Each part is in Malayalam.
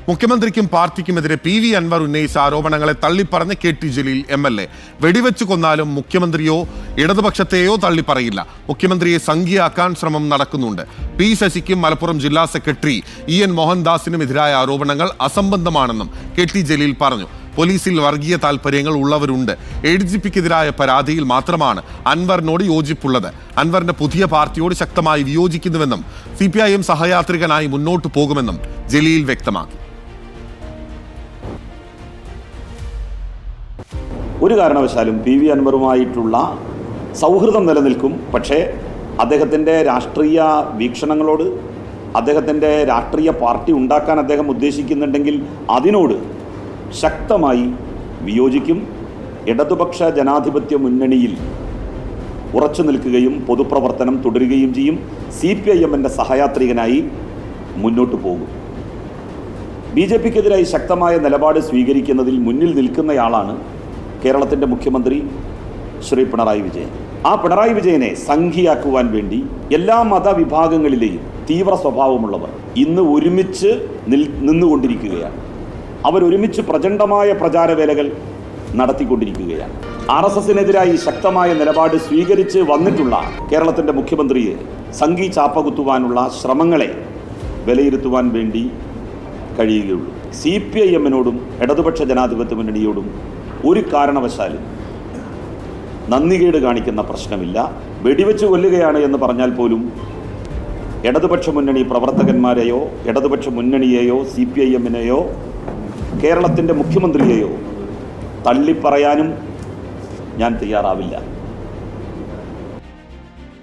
മുഖ്യമന്ത്രിക്കും പാർട്ടിക്കുമെതിരെ പി വി അൻവർ ഉന്നയിച്ച ആരോപണങ്ങളെ തള്ളിപ്പറഞ്ഞ് കെ ടി ജലീൽ MLA. വെടിവെച്ചു കൊന്നാലും മുഖ്യമന്ത്രിയോ ഇടതുപക്ഷത്തെയോ തള്ളിപ്പറയില്ല. മുഖ്യമന്ത്രിയെ സംഖ്യയാക്കാൻ ശ്രമം നടക്കുന്നുണ്ട്. പി ശശിക്കും മലപ്പുറം ജില്ലാ സെക്രട്ടറി EN മോഹൻദാസിനും എതിരായ ആരോപണങ്ങൾ അസംബന്ധമാണെന്നും കെ ടി ജലീൽ പറഞ്ഞു. പോലീസിൽ വർഗീയ താൽപര്യങ്ങൾ ഉള്ളവരുണ്ട്. ADGPക്കെതിരായ പരാതിയിൽ മാത്രമാണ് അൻവറിനോട് യോജിപ്പുള്ളത്. അൻവറിന്റെ പുതിയ പാർട്ടിയോട് ശക്തമായി വിയോജിക്കുന്നുവെന്നും CPIM സഹയാത്രികനായി മുന്നോട്ടു പോകുമെന്നും ജലീൽ വ്യക്തമാക്കി. ഒരു കാരണവശാലും PV അൻവറുമായിട്ടുള്ള സൗഹൃദം നിലനിൽക്കും. പക്ഷേ അദ്ദേഹത്തിൻ്റെ രാഷ്ട്രീയ വീക്ഷണങ്ങളോട്, അദ്ദേഹത്തിൻ്റെ രാഷ്ട്രീയ പാർട്ടി ഉണ്ടാക്കാൻ അദ്ദേഹം ഉദ്ദേശിക്കുന്നുണ്ടെങ്കിൽ അതിനോട് ശക്തമായി വിയോജിക്കും. ഇടതുപക്ഷ ജനാധിപത്യ മുന്നണിയിൽ ഉറച്ചു നിൽക്കുകയും പൊതുപ്രവർത്തനം തുടരുകയും ചെയ്യും. CPIMൻ്റെ സഹയാത്രികനായി മുന്നോട്ട് പോകും. BJPക്കെതിരായി ശക്തമായ നിലപാട് സ്വീകരിക്കുന്നതിൽ മുന്നിൽ നിൽക്കുന്നയാളാണ് കേരളത്തിൻ്റെ മുഖ്യമന്ത്രി ശ്രീ പിണറായി വിജയൻ. ആ പിണറായി വിജയനെ സംഖ്യയാക്കുവാൻ വേണ്ടി എല്ലാ മതവിഭാഗങ്ങളിലെയും തീവ്ര സ്വഭാവമുള്ളവർ ഇന്ന് ഒരുമിച്ച് നിന്നുകൊണ്ടിരിക്കുകയാണ്. അവരൊരുമിച്ച് പ്രചണ്ഡമായ പ്രചാരവേലകൾ നടത്തിക്കൊണ്ടിരിക്കുകയാണ്. RSSനെതിരായി ശക്തമായ നിലപാട് സ്വീകരിച്ച് വന്നിട്ടുള്ള കേരളത്തിൻ്റെ മുഖ്യമന്ത്രിയെ സംഘി ചാപ്പകുത്തുവാനുള്ള ശ്രമങ്ങളെ വിലയിരുത്തുവാൻ വേണ്ടി കഴിയുകയുള്ളൂ. CPIMനോടും ഇടതുപക്ഷ ജനാധിപത്യ മുന്നണിയോടും ഒരു കാരണവശാലും നന്ദികേട് കാണിക്കുന്ന പ്രശ്നമില്ല. വെടിവെച്ച് കൊല്ലുകയാണ് എന്ന് പറഞ്ഞാൽ പോലും ഇടതുപക്ഷ മുന്നണി പ്രവർത്തകന്മാരെയോ ഇടതുപക്ഷ മുന്നണിയെയോ CPIMനെയോ കേരളത്തിൻ്റെ മുഖ്യമന്ത്രിയെയോ തള്ളിപ്പറയാനും ഞാൻ തയ്യാറാവില്ല.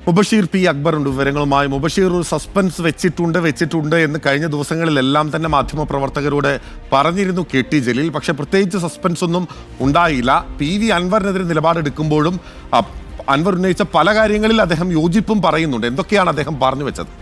മുബഷീർ P. അക്ബർ ഉണ്ട് വിവരങ്ങളുമായി. മുബഷീർ, ഒരു സസ്പെൻസ് വെച്ചിട്ടുണ്ട് എന്ന് കഴിഞ്ഞ ദിവസങ്ങളിലെല്ലാം തന്നെ മാധ്യമപ്രവർത്തകരോട് പറഞ്ഞിരുന്നു കെ ടി ജലീൽ. പക്ഷെ പ്രത്യേകിച്ച് സസ്പെൻസ് ഒന്നും ഉണ്ടായില്ല. PV അൻവറിനെതിരെ നിലപാടെടുക്കുമ്പോഴും അൻവർ ഉന്നയിച്ച പല കാര്യങ്ങളിൽ അദ്ദേഹം യോജിപ്പും പറയുന്നുണ്ട്. എന്തൊക്കെയാണ് അദ്ദേഹം പറഞ്ഞു വെച്ചത്?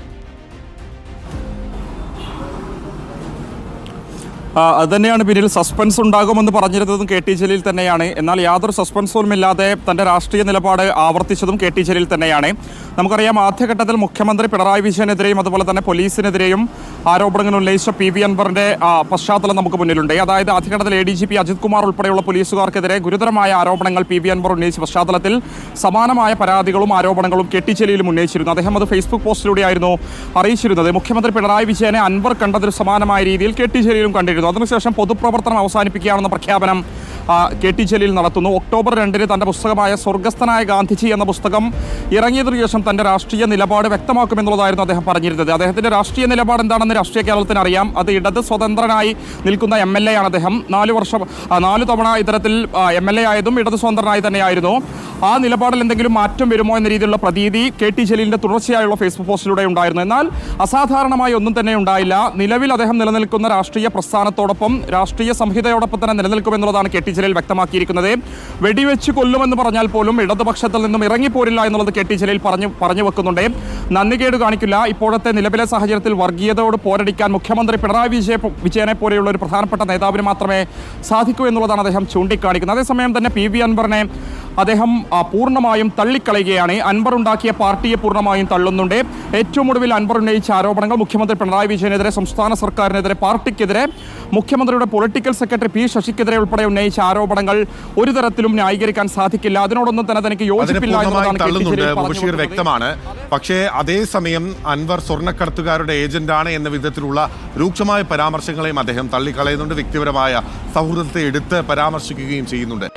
അതുതന്നെയാണ് പിന്നിൽ. സസ്പെൻസ് ഉണ്ടാകുമെന്ന് പറഞ്ഞിരുന്നതും കെ ടി ജലീൽ തന്നെയാണ്. എന്നാൽ യാതൊരു സസ്പെൻസും ഇല്ലാതെ തൻ്റെ രാഷ്ട്രീയ നിലപാട് ആവർത്തിച്ചതും കെ ടി ജലീൽ തന്നെയാണ്. നമുക്കറിയാം, ആദ്യഘട്ടത്തിൽ മുഖ്യമന്ത്രി പിണറായി വിജയനെതിരെയും അതുപോലെ തന്നെ പോലീസിനെതിരെയും ആരോപണങ്ങൾ ഉന്നയിച്ച PV അൻവറിന്റെ പശ്ചാത്തലം നമുക്ക് മുന്നിലുണ്ട്. അതായത് ആദ്യഘട്ടത്തിൽ ADGP അജിത് കുമാർ ഉൾപ്പെടെയുള്ള പോലീസുകാർക്കെതിരെ ഗുരുതരമായ ആരോപണങ്ങൾ PV അൻവർ ഉന്നയിച്ച പശ്ചാത്തലത്തിൽ സമാനമായ പരാതികളും ആരോപണങ്ങളും കെ ടി ജലീലും ഉന്നയിച്ചിരുന്നു. അദ്ദേഹം അത് ഫേസ്ബുക്ക് പോസ്റ്റിലൂടെയായിരുന്നു അറിയിച്ചിരുന്നത്. മുഖ്യമന്ത്രി പിണറായി വിജയനെ അൻവർ കണ്ടതിന് സമാനമായ രീതിയിൽ കെ ടി ജലീലും കണ്ടിരുന്നു. അതിനുശേഷം പൊതുപ്രവർത്തനം അവസാനിപ്പിക്കുകയാണെന്ന പ്രഖ്യാപനം കെ ടി ജലീൽ നടത്തുന്നു. ഒക്ടോബർ 2 തന്റെ പുസ്തകമായ സ്വർഗസ്ഥനായ ഗാന്ധിജി എന്ന പുസ്തകം ഇറങ്ങിയതിനു ശേഷം തന്റെ രാഷ്ട്രീയ നിലപാട് വ്യക്തമാക്കുമെന്നുള്ളതായിരുന്നു അദ്ദേഹം പറഞ്ഞിരുന്നത്. അദ്ദേഹത്തിന്റെ രാഷ്ട്രീയ നിലപാട് എന്താണെന്ന് രാഷ്ട്രീയ കേരളത്തിന് അറിയാം. അത് ഇടത് സ്വതന്ത്രനായി നിൽക്കുന്ന MLA ആണ് അദ്ദേഹം. 4 തവണ ഇത്തരത്തിൽ MLA ആയതും ഇടത് സ്വതന്ത്രനായി തന്നെയായിരുന്നു. ആ നിലപാടിൽ എന്തെങ്കിലും മാറ്റം വരുമോ എന്ന രീതിയിലുള്ള പ്രതീതി കെ ടി ജലീലിന്റെ തുടർച്ചയായുള്ള ഫേസ്ബുക്ക് പോസ്റ്റിലൂടെ ഉണ്ടായിരുന്നു. എന്നാൽ അസാധാരണമായി ഒന്നും തന്നെ ഉണ്ടായില്ല. നിലവിൽ അദ്ദേഹം നിലനിൽക്കുന്ന രാഷ്ട്രീയ പ്രസ്ഥാനത്തോടൊപ്പം രാഷ്ട്രീയ സംഹിതയോടൊപ്പം തന്നെ നിലനിൽക്കുമെന്നുള്ളതാണ് കെ ടി ജലീൽ വ്യക്തമാക്കിയിരിക്കുന്നത്. വെടിവെച്ച് കൊല്ലുമെന്ന് പറഞ്ഞാൽ പോലും ഇടതുപക്ഷത്തിൽ നിന്നും ഇറങ്ങിപ്പോരില്ല എന്നുള്ളത് കെ ടി ജലീൽ പറഞ്ഞു വെക്കുന്നുണ്ട്. നന്ദികേട് കാണിക്കില്ല. ഇപ്പോഴത്തെ നിലവിലെ സാഹചര്യത്തിൽ വർഗീയതയോട് പോരടിക്കാൻ മുഖ്യമന്ത്രി പിണറായി വിജയനെ പോലെയുള്ള ഒരു പ്രധാനപ്പെട്ട നേതാവിന് മാത്രമേ സാധിക്കൂ എന്നുള്ളതാണ് അദ്ദേഹം ചൂണ്ടിക്കാണിക്കുന്നത്. അതേസമയം തന്നെ PV അൻവറിനെ അദ്ദേഹം പൂർണ്ണമായും തള്ളിക്കളയുകയാണ്. അൻവർ ഉണ്ടാക്കിയ പാർട്ടിയെ പൂർണ്ണമായും തള്ളുന്നുണ്ട്. ഏറ്റവും ഒടുവിൽ അൻവർ ഉന്നയിച്ച ആരോപണങ്ങൾ മുഖ്യമന്ത്രി പിണറായി വിജയനെതിരെ, സംസ്ഥാന സർക്കാരിനെതിരെ, പാർട്ടിക്കെതിരെ, മുഖ്യമന്ത്രിയുടെ പൊളിറ്റിക്കൽ സെക്രട്ടറി P. ശശിക്കെതിരെ ഉൾപ്പെടെ ഉന്നയിച്ച ആരോപണങ്ങൾ ഒരു തരത്തിലും ന്യായീകരിക്കാൻ സാധിക്കില്ല. അതിനോടൊന്നും തന്നെ തനിക്ക് യോജിപ്പില്ല എന്നതാണ് വ്യക്തമാണ്. പക്ഷേ അതേസമയം അൻവർ സ്വർണ്ണക്കടത്തുകാരുടെ ഏജന്റാണ് എന്ന വിധത്തിലുള്ള രൂക്ഷമായ പരാമർശങ്ങളെയും അദ്ദേഹം തള്ളിക്കളയുന്നുണ്ട്. വ്യക്തിപരമായ സൗഹൃദത്തെ എടുത്ത് പരാമർശിക്കുകയും ചെയ്യുന്നുണ്ട്.